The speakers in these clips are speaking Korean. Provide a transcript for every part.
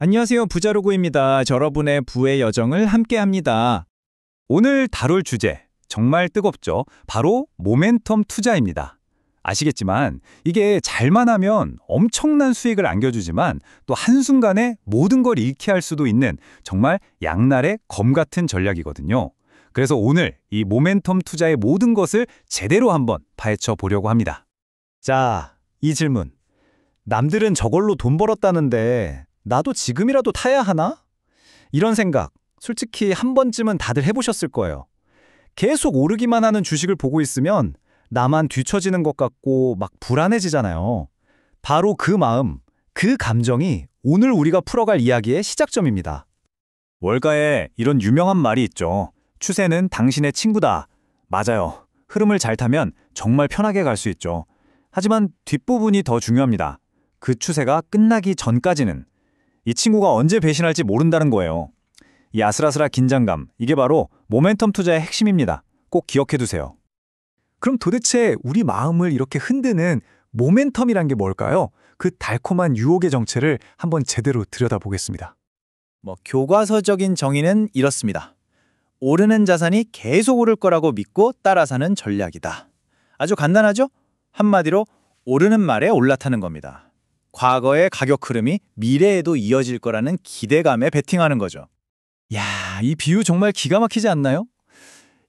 안녕하세요. 부자로구입니다. 여러분의 부의 여정을 함께합니다. 오늘 다룰 주제, 정말 뜨겁죠? 바로 모멘텀 투자입니다. 아시겠지만 이게 잘만 하면 엄청난 수익을 안겨주지만 또 한순간에 모든 걸 잃게 할 수도 있는 정말 양날의 검 같은 전략이거든요. 그래서 오늘 이 모멘텀 투자의 모든 것을 제대로 한번 파헤쳐 보려고 합니다. 자, 이 질문. 남들은 저걸로 돈 벌었다는데 나도 지금이라도 타야 하나? 이런 생각, 솔직히 한 번쯤은 다들 해보셨을 거예요. 계속 오르기만 하는 주식을 보고 있으면 나만 뒤처지는 것 같고 막 불안해지잖아요. 바로 그 마음, 그 감정이 오늘 우리가 풀어갈 이야기의 시작점입니다. 월가에 이런 유명한 말이 있죠. 추세는 당신의 친구다. 맞아요. 흐름을 잘 타면 정말 편하게 갈 수 있죠. 하지만 뒷부분이 더 중요합니다. 그 추세가 끝나기 전까지는 이 친구가 언제 배신할지 모른다는 거예요. 이 아슬아슬한 긴장감, 이게 바로 모멘텀 투자의 핵심입니다. 꼭 기억해 두세요. 그럼 도대체 우리 마음을 이렇게 흔드는 모멘텀이란 게 뭘까요? 그 달콤한 유혹의 정체를 한번 제대로 들여다보겠습니다. 교과서적인 정의는 이렇습니다. 오르는 자산이 계속 오를 거라고 믿고 따라 사는 전략이다. 아주 간단하죠? 한마디로 오르는 말에 올라타는 겁니다. 과거의 가격 흐름이 미래에도 이어질 거라는 기대감에 베팅하는 거죠. 야, 이 비유 정말 기가 막히지 않나요?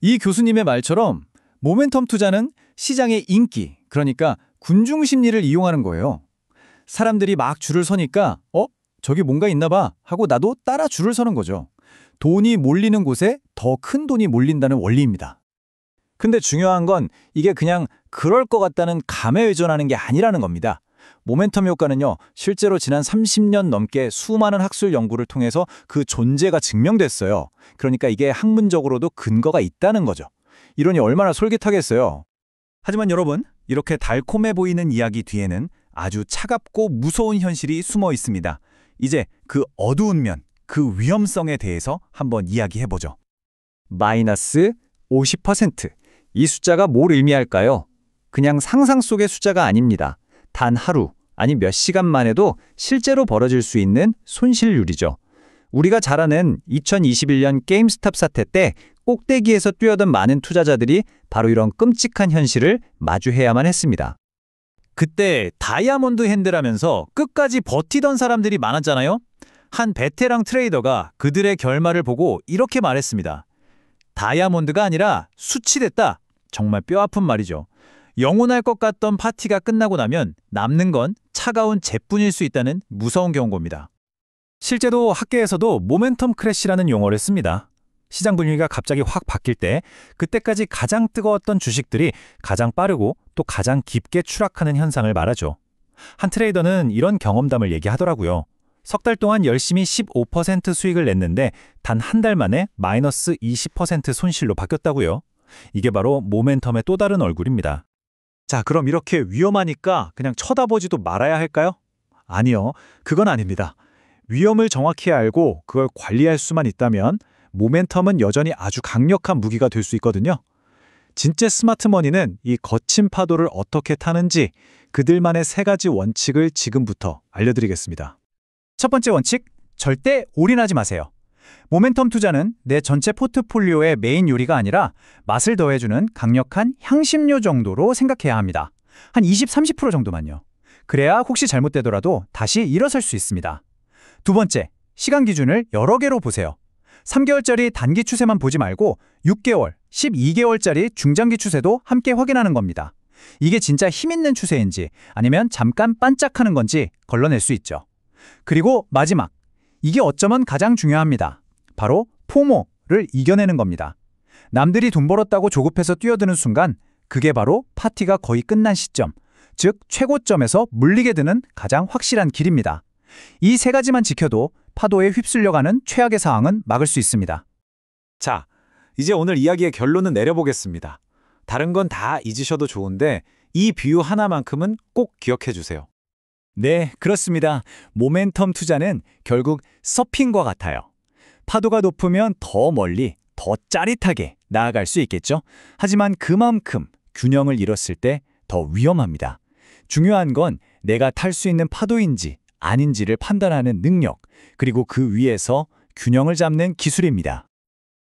이 교수님의 말처럼 모멘텀 투자는 시장의 인기, 그러니까 군중 심리를 이용하는 거예요. 사람들이 막 줄을 서니까 저기 뭔가 있나 봐 하고 나도 따라 줄을 서는 거죠. 돈이 몰리는 곳에 더 큰 돈이 몰린다는 원리입니다. 근데 중요한 건 이게 그냥 그럴 것 같다는 감에 의존하는 게 아니라는 겁니다. 모멘텀 효과는요, 실제로 지난 30년 넘게 수많은 학술 연구를 통해서 그 존재가 증명됐어요. 그러니까 이게 학문적으로도 근거가 있다는 거죠. 이론이 얼마나 솔깃하겠어요. 하지만 여러분, 이렇게 달콤해 보이는 이야기 뒤에는 아주 차갑고 무서운 현실이 숨어 있습니다. 이제 그 어두운 면, 그 위험성에 대해서 한번 이야기해보죠. 마이너스 50%. 이 숫자가 뭘 의미할까요? 그냥 상상 속의 숫자가 아닙니다. 단 하루, 아니 몇 시간만 해도 실제로 벌어질 수 있는 손실률이죠. 우리가 잘 아는 2021년 게임스탑 사태 때 꼭대기에서 뛰어든 많은 투자자들이 바로 이런 끔찍한 현실을 마주해야만 했습니다. 그때 다이아몬드 핸드라면서 끝까지 버티던 사람들이 많았잖아요. 한 베테랑 트레이더가 그들의 결말을 보고 이렇게 말했습니다. 다이아몬드가 아니라 수치됐다. 정말 뼈아픈 말이죠. 영원할 것 같던 파티가 끝나고 나면 남는 건 차가운 잿뿐일 수 있다는 무서운 경고입니다. 실제로 학계에서도 모멘텀 크래시라는 용어를 씁니다. 시장 분위기가 갑자기 확 바뀔 때 그때까지 가장 뜨거웠던 주식들이 가장 빠르고 또 가장 깊게 추락하는 현상을 말하죠. 한 트레이더는 이런 경험담을 얘기하더라고요. 석 달 동안 열심히 15% 수익을 냈는데 단 한 달 만에 마이너스 20% 손실로 바뀌었다고요. 이게 바로 모멘텀의 또 다른 얼굴입니다. 자, 그럼 이렇게 위험하니까 그냥 쳐다보지도 말아야 할까요? 아니요, 그건 아닙니다. 위험을 정확히 알고 그걸 관리할 수만 있다면 모멘텀은 여전히 아주 강력한 무기가 될 수 있거든요. 진짜 스마트머니는 이 거친 파도를 어떻게 타는지 그들만의 3가지 원칙을 지금부터 알려드리겠습니다. 첫 번째 원칙, 절대 올인하지 마세요. 모멘텀 투자는 내 전체 포트폴리오의 메인 요리가 아니라 맛을 더해주는 강력한 향신료 정도로 생각해야 합니다. 한 20-30% 정도만요. 그래야 혹시 잘못되더라도 다시 일어설 수 있습니다. 두 번째, 시간 기준을 여러 개로 보세요. 3개월짜리 단기 추세만 보지 말고 6개월, 12개월짜리 중장기 추세도 함께 확인하는 겁니다. 이게 진짜 힘있는 추세인지 아니면 잠깐 반짝하는 건지 걸러낼 수 있죠. 그리고 마지막, 이게 어쩌면 가장 중요합니다. 바로 포모를 이겨내는 겁니다. 남들이 돈 벌었다고 조급해서 뛰어드는 순간 그게 바로 파티가 거의 끝난 시점, 즉 최고점에서 물리게 되는 가장 확실한 길입니다. 이 3가지만 지켜도 파도에 휩쓸려가는 최악의 상황은 막을 수 있습니다. 자, 이제 오늘 이야기의 결론은 내려보겠습니다. 다른 건 다 잊으셔도 좋은데 이 비유 하나만큼은 꼭 기억해 주세요. 네, 그렇습니다. 모멘텀 투자는 결국 서핑과 같아요. 파도가 높으면 더 멀리, 더 짜릿하게 나아갈 수 있겠죠? 하지만 그만큼 균형을 잃었을 때 더 위험합니다. 중요한 건 내가 탈 수 있는 파도인지 아닌지를 판단하는 능력, 그리고 그 위에서 균형을 잡는 기술입니다.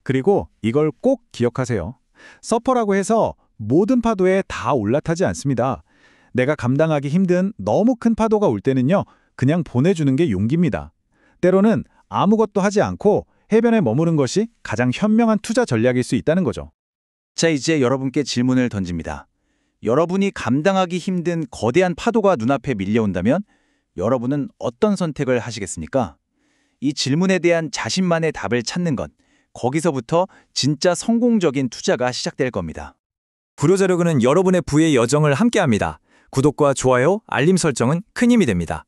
그리고 이걸 꼭 기억하세요. 서퍼라고 해서 모든 파도에 다 올라타지 않습니다. 내가 감당하기 힘든 너무 큰 파도가 올 때는요, 그냥 보내주는 게 용기입니다. 때로는 아무것도 하지 않고 해변에 머무는 것이 가장 현명한 투자 전략일 수 있다는 거죠. 자, 이제 여러분께 질문을 던집니다. 여러분이 감당하기 힘든 거대한 파도가 눈앞에 밀려온다면 여러분은 어떤 선택을 하시겠습니까? 이 질문에 대한 자신만의 답을 찾는 것, 거기서부터 진짜 성공적인 투자가 시작될 겁니다. 불효자료그는 여러분의 부의 여정을 함께합니다. 구독과 좋아요, 알림 설정은 큰 힘이 됩니다.